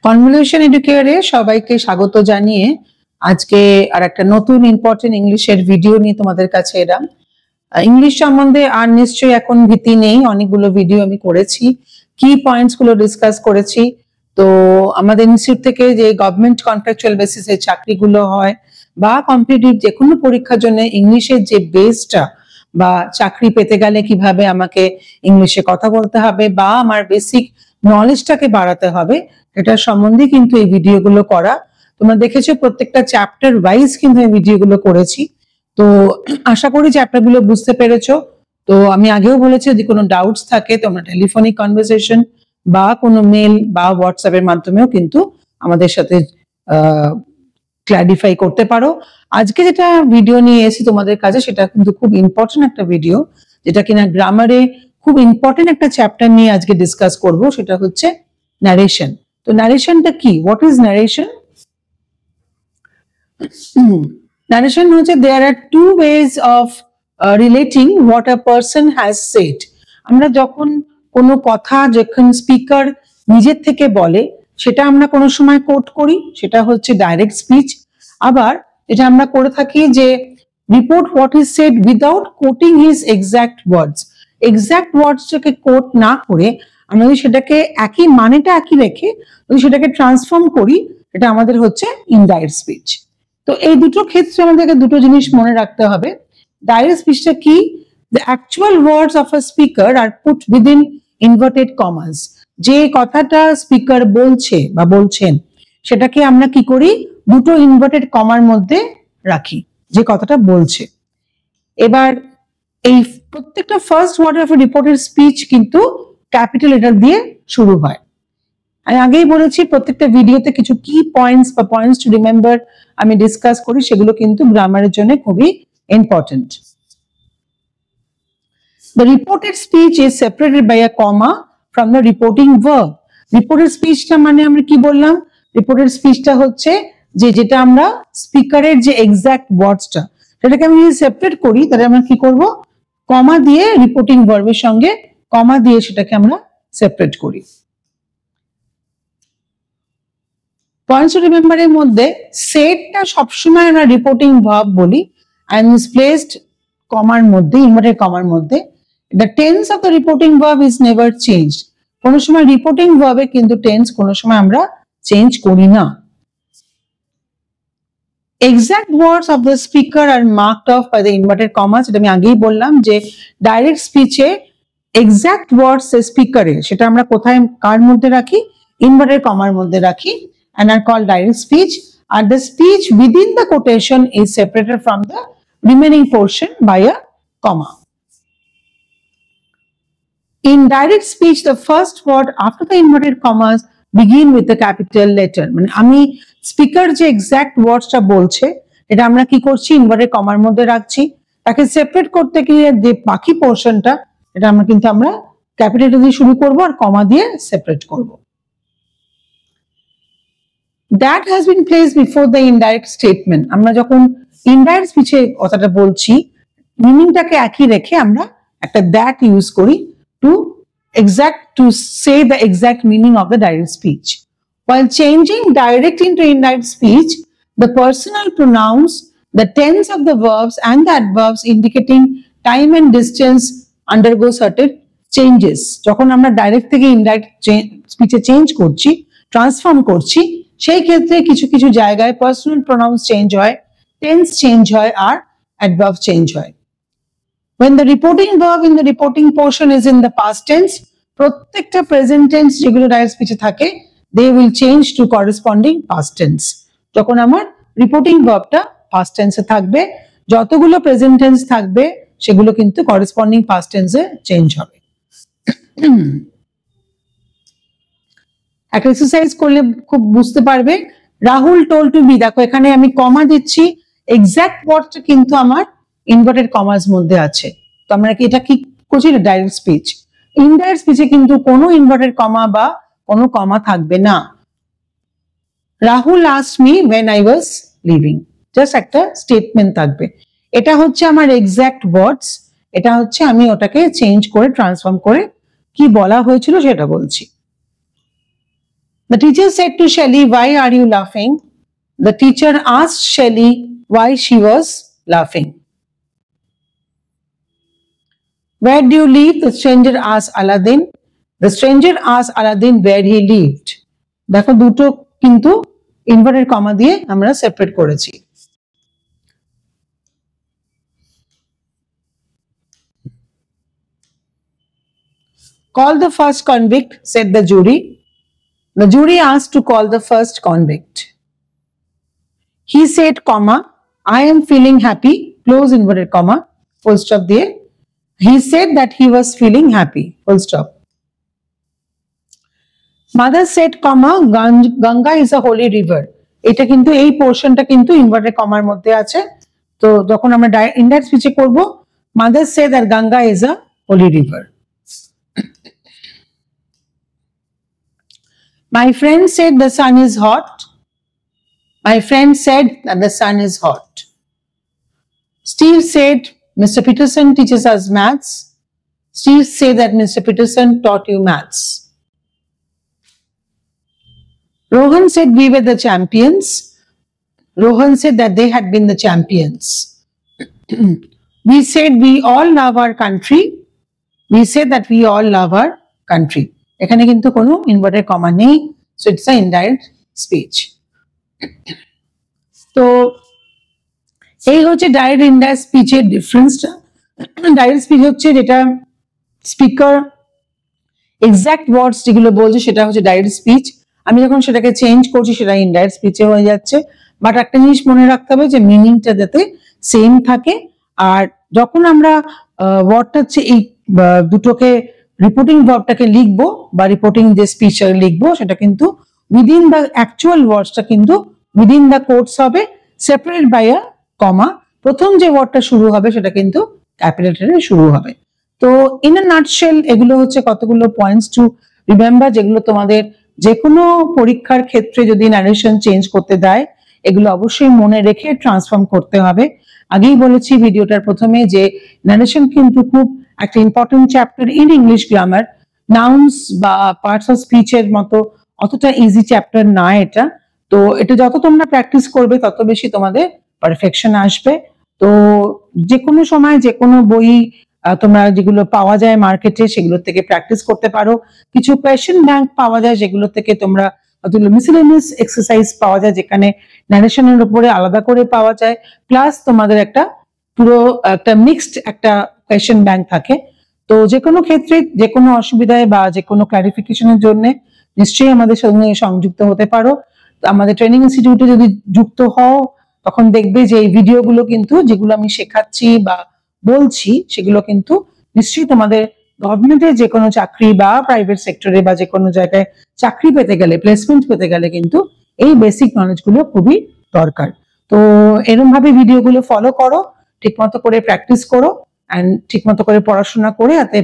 Convolution এডুকেয়ারে সবাইকে স্বাগত জানিয়ে আজকে আর একটা নতুন ইম্পর্টেন্ট ইংলিশের ভিডিও নিয়ে তোমাদের কাছে এলাম। ইংলিশ সম্বন্ধে আর নিশ্চয়ই এখন ভীতি নেই, অনেকগুলো ভিডিও আমি করেছি, কি পয়েন্টস গুলো ডিসকাস করেছি। তো আমাদের ইনস্টিটিউট থেকে যে গভর্নমেন্ট কন্ট্রাকচুয়াল বেসিসে চাকরিগুলো হয় বা কম্পিটিটিভ যে কোনো পরীক্ষার জন্য ইংলিশের যে বেসটা বা চাকরি পেতে গেলে কিভাবে আমাকে ইংলিশে কথা বলতে হবে বা আমার বেসিক নলেজটাকে বাড়াতে হবে, এটার সম্বন্ধে কিন্তু এই ভিডিওগুলো করা। তোমরা দেখেছো প্রত্যেকটা চ্যাপ্টার ওয়াইজ কিন্তু এই ভিডিওগুলো করেছি। তো আশা করি চ্যাপ্টারগুলো বুঝতে পেরেছো। তো আমি আগেও বলেছি যদি কোনো ডাউটস থাকে তোমরা টেলিফোনিক কনভারসেশন বা কোনো মেল বা হোয়াটসঅ্যাপের মাধ্যমেও কিন্তু আমাদের সাথে ক্ল্যারিফাই করতে পারো। আজকে যেটা ভিডিও নিয়ে এসেছি তোমাদের কাছে সেটা কিন্তু খুব ইম্পর্টেন্ট একটা ভিডিও, যেটা কিনা গ্রামারে খুব ইম্পর্টেন্ট একটা চ্যাপ্টার নিয়ে আজকে ডিসকাস করব, সেটা হচ্ছে ন্যারেশন। তো ন্যারেশনটা কি? What is narration? ন্যারেশন হচ্ছে there are two ways of relating what a person has said. আমরা যখন কোনো কথা যখন স্পিকার নিজের থেকে বলে সেটা আমরা কোনো সময় কোট করি, সেটা হচ্ছে ডাইরেক্ট স্পিচ। আবার এটা আমরা করে থাকি যে report what is said without quoting his exact words. Exact ওয়ার্ডসটাকে কোট না করে আমরা যদি সেটাকে একই মানেটা একই রেখে যদি সেটাকে ট্রান্সফর্ম করি, এটা আমাদের হচ্ছে ইনডাইরেক্ট স্পিচ। তো এই দুটো ক্ষেত্রে আমাদেরকে দুটো জিনিস মনে রাখতে হবে। ডাইরেক্ট স্পিচটা কি? The actual words of a speaker are put within inverted commas. যে কথাটা স্পিকার বলছে বা বলছেন সেটাকে আমরা কি করি? দুটো ইনভার্টেড কমার মধ্যে রাখি যে কথাটা বলছে। এবার এই প্রত্যেকটা first word of reported speech কিন্তু ক্যাপিটাল লেটার দিয়ে শুরু হয়। আমি আগেই বলেছি প্রত্যেকটা ভিডিওতে কিছু কি পয়েন্টস বা পয়েন্টস টু রিমেম্বার আমি ডিসকাস করি, সেগুলো কিন্তু গ্রামারের জন্য খুবই important. The reported speech is separated by a comma from the reporting verb. Reported speechটা মানে আমরা কি বললাম? Reported speechটা হচ্ছে যে যেটা আমরা স্পিকারের যে এক্সাক্ট ওয়ার্ডসটা সেটাকে আমি যদি সেপারেট করি তাহলে আমরা কি করব? কমা দিয়ে রিপোর্টিং ভার্বের সঙ্গে কমা দিয়ে সেটাকে আমরা সেপারেট করি। পয়েন্টস টু রিমেম্বার এর মধ্যে সেটটা সবসময় আমরা রিপোর্টিং ভার্ব বলি and is placed কমার মধ্যে, ইনভার্টেড কমার মধ্যে। The tense of the reporting verb is never changed. কোনো সময় রিপোর্টিং ভার্বে কিন্তু টেন্স কোনো সময় আমরা চেঞ্জ করি না। Exact words of the speaker are marked off by the inverted commas. এটা আমি আগেই বললাম যে ডাইরেক্ট স্পিচে এক্সাক্ট ওয়ার্ডস স্পিকারে সেটা আমরা কোথায় কার মধ্যে রাখি? ইনভার্টেড কমার মধ্যে রাখি and are called direct speech. And the speech within the quotation is separated from the remaining portion by a comma. In direct speech, the first word after the inverted commas begin with the capital letter. মানে আমি speaker যে exact ওয়ার্ডসটা বলছে এটা আমরা কি করছি? Inverted কমার মধ্যে রাখছি। তাকে সেপারেট করতে গিয়ে যে বাকি পোর্শনটা এটা আমরা কিন্তু আমরা ক্যাপিটাল দিয়ে শুরু করব আর কমা দিয়ে সেপারেট করব। That has been placed before the indirect statement. আমরা যখন ইনডাইরেক্ট স্পিচে কথাটা বলছি মিনিংটাকে একই রেখে আমরা একটা that ইউজ করি to say the exact meaning of the direct speech. While changing direct into indirect speech, the personal pronouns, the tense of the verbs and the adverbs indicating time and distance undergo certain changes. যখন আমরা direct থেকে indirect স্পিচে change করছি, transform করছি, সেই ক্ষেত্রে কিছু কিছু জায়গায় পার্সোনাল প্রোনাউন্স চেঞ্জ হয়, টেন্স চেঞ্জ হয় আর অ্যাডভার্ব চেঞ্জ হয়। When the reporting verb in the reporting portion is in the past tense, প্রত্যেকটা প্রেজেন্ট টেন্স যেগুলো ডাইরেক্ট স্পিচে থাকে they will change to corresponding past tense. যখন আমার রিপোর্টিং ভার্বটা পাস্ট টেন্সে থাকবে, যতগুলো প্রেজেন্ট টেন্স থাকবে সেগুলো কিন্তু করেসপন্ডিং পাস্ট টেন্সে চেঞ্জ হবে। একটা এক্সারসাইজ করলে খুব বুঝতে পারবে। রাহুল টোল টু বি, দেখো এখানে আমি কমা দিচ্ছি, এক্সাক্ট ওয়ার্ডটা কিন্তু আমার ইনভার্টেড কমার মধ্যে আছে। তো আমরা কি এটা কি করছি? Direct speech. ইনডাইরেক্ট স্পিচে কিন্তু কোনো ইনভার্টেড কমা বা কোনো কমা থাকবে না। Rahul asked me when I was leaving, just একটা স্টেটমেন্ট থাকবে। এটা হচ্ছে আমার এক্সাক্ট ওয়ার্ডস, এটা হচ্ছে আমি ওটাকে চেঞ্জ করে ট্রান্সফর্ম করে কি বলা হয়েছিল সেটা বলছি। The teacher said to Shelly, "Why are you laughing?" The teacher asked Shelly why she was laughing. Where do you live? The stranger asked Aladdin. The stranger asked Aladdin where he lived. দেখো দুটো কিন্তু inverted comma দিয়ে আমরা separate করেছি। Call the first convict, said the jury. The jury asked to call the first convict. He said, comma, I am feeling happy, close inverted comma, full stop there. He said that he was feeling happy, full stop. Mother said, comma, Ganga is a holy river. এটা কিন্তু এই পোরশনটা কিন্তু inverted কমার মধ্যে আছে। তো যখন আমরা ইনডাইরেক্ট স্পিচে করব, mother said that Ganga is a holy river. My friend said the sun is hot. My friend said that the sun is hot. Steve said, Mr. Peterson teaches us maths. Steve said that Mr. Peterson taught you maths. Rohan said we were the champions. Rohan said that they had been the champions. We said we all love our country. We said that we all love our country. এখানে কিন্তু কোনো inverted comma নেই, so it's a indirect speech. তো এই হচ্ছে direct indirect স্পিচের ডিফারেন্সটা। Direct speech হচ্ছে যেটা স্পিকার এক্সাক্ট ওয়ার্ডস যেগুলো বলছে সেটা হচ্ছে ডাইরেক্ট স্পিচ। আমি যখন সেটাকে চেঞ্জ করছি সেটা ইনডাইরেক্ট স্পিচে হয়ে যাচ্ছে। বাট একটা জিনিস মনে রাখতে হবে যে মিনিংটা যাতে সেম থাকে। আর যখন আমরা ওয়ার্ডটা হচ্ছে এই দুটোকে রিপোর্টিং ভার্বটাকে লিখবো বা রিপোর্টিং যে স্পিচটা লিখবো সেটা কিন্তু উইদিন দ্য অ্যাকচুয়াল ওয়ার্ডসটা কিন্তু উইদিন দ্য কোটস হবে, সেপারেট বাই আ কমা। প্রথম যে ওয়ার্ডটা শুরু হবে সেটা কিন্তু ক্যাপিটাল লেটারে শুরু হবে। তো ইন আ নাটশেল এগুলো হচ্ছে কতগুলো পয়েন্টস টু রিমেম্বার, যেগুলো তোমাদের যে কোনো পরীক্ষার ক্ষেত্রে যদি ন্যারেশন চেঞ্জ করতে দেয় এগুলো অবশ্যই মনে রেখে ট্রান্সফর্ম করতে হবে। আগেই বলেছি ভিডিওটার প্রথমে যে ন্যারেশন কিন্তু খুব একটা important chapter in English grammar. Nouns বা পার্টস অফ স্পিচের মতো অতটা ইজি চ্যাপ্টার না এটা। তো এটা যত তোমরা প্র্যাকটিস করবে তত বেশি তোমাদের পারফেকশন আসবে। তো যে কোনো সময় যে কোনো বই তোমরা যেগুলো পাওয়া যায় মার্কেটে সেগুলো থেকে প্র্যাকটিস করতে পারো। কিছু কোয়েশ্চেন ব্যাংক পাওয়া যায় যেগুলো থেকে তোমরা মিসেলেনিয়াস এক্সারসাইজ পাওয়া যায় যেখানে ন্যারেশনের উপরে আলাদা করে পাওয়া যায়, প্লাস তোমাদের একটা পুরো একটা মিক্সড একটা কোয়েশ্চেন ব্যাংক থাকে। তো যে কোনো ক্ষেত্রে যে কোনো অসুবিধায় বা যে কোনো ক্লারিফিকেশনের জন্য নিশ্চয়ই আমাদের সঙ্গে সংযুক্ত হতে পারো। আমাদের ট্রেনিং ইনস্টিটিউটে যদি যুক্ত হও তখন দেখবে যে এই ভিডিওগুলো কিন্তু যেগুলো আমি শেখাচ্ছি বা বলছি সেগুলো কিন্তু নিশ্চয়ই তোমাদের গভর্নমেন্টের যে কোনো চাকরি বা প্রাইভেট সেক্টরে বা যে কোনো জায়গায় চাকরি পেতে গেলে, প্লেসমেন্ট পেতে গেলে কিন্তু এই বেসিক নলেজগুলো খুবই দরকার। তো এরকম ভাবে ভিডিওগুলো ফলো করো, ঠিকমতো করে প্র্যাকটিস করো অ্যান্ড ঠিকমতো করে পড়াশোনা করে যাতে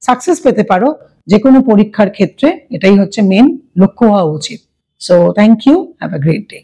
সাকসেস পেতে পারো যে কোনো পরীক্ষার ক্ষেত্রে, এটাই হচ্ছে মেন লক্ষ্য হওয়া উচিত। So thank you, have a great day.